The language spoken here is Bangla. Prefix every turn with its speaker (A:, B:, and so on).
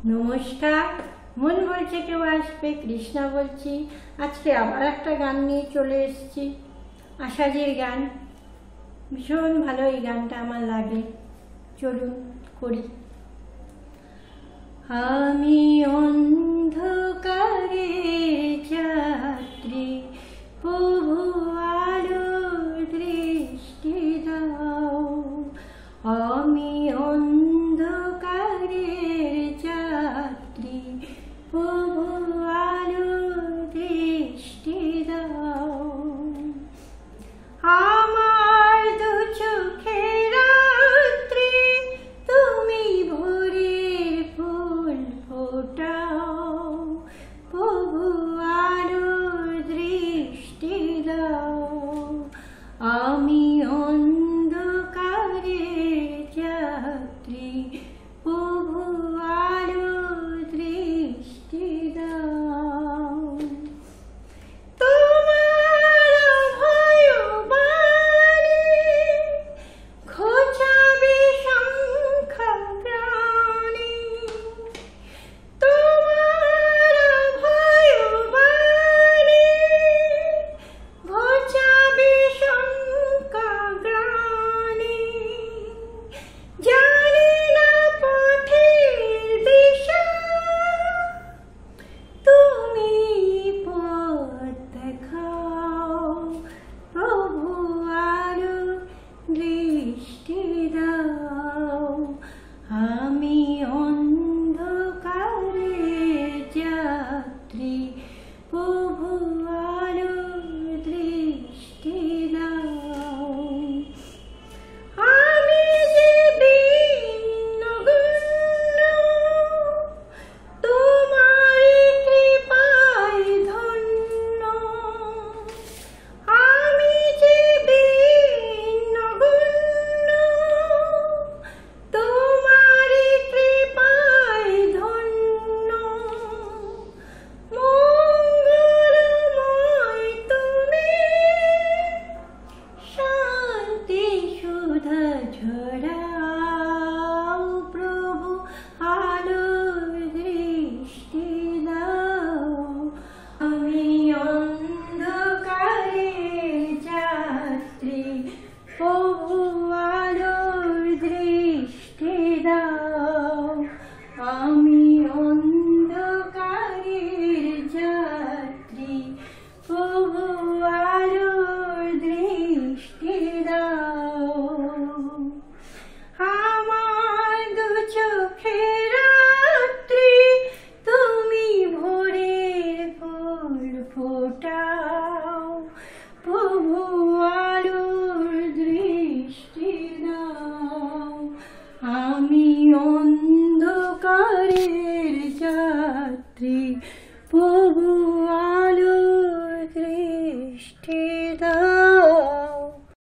A: নমস্কার, মন বলছে কেউ আসবে, কৃষ্ণা বলছি। আজকে আবার একটা গান নিয়ে চলে এসেছি, আশাজির গান। ভীষণ ভালো এই গানটা আমার লাগে, চলুন করি। আমি অন্ধকারে যাত্রী, প্রভু আলোর দৃষ্টি দাও। আমি অন্ধকারের যাত্রী, প্রভু আলোর দৃষ্টি দাও। আমার দু চোখের রাত্রি, তুমি ভোরের ফুল ফোটাও। প্রভু আলোর দৃষ্টি দাও। আমি অন্ধকারের যাত্রী, প্রভু আলোর দৃষ্টি দাও। আমি অন্ধকারের যাত্রী, প্রভু আলোর দৃষ্টি দাও। আমি যে দীনগণ্য, তোমারই কৃপায় ধন্য। আমি যে দীনগণ্য, তোমারই কৃপায় ধন্য। মঙ্গলময় তুমি, শান্তি সুধা ঝরাও। প্রভু আলোর দৃষ্টি দাও। আমি অন্ধকারের যাত্রী, প্রভু আলোর দৃষ্টি দাও। আমি অন্ধকারের যাত্রী, প্রভু আলোর দৃষ্টি দাও। আমার দু চোখের রাত্রি, তুমি ভোরের ফুল ফোটাও। প্রভু আলোর দৃষ্টি দাও। আমি অন্ধকারের যাত্রী, প্রভু আলোর দৃষ্টি দাও।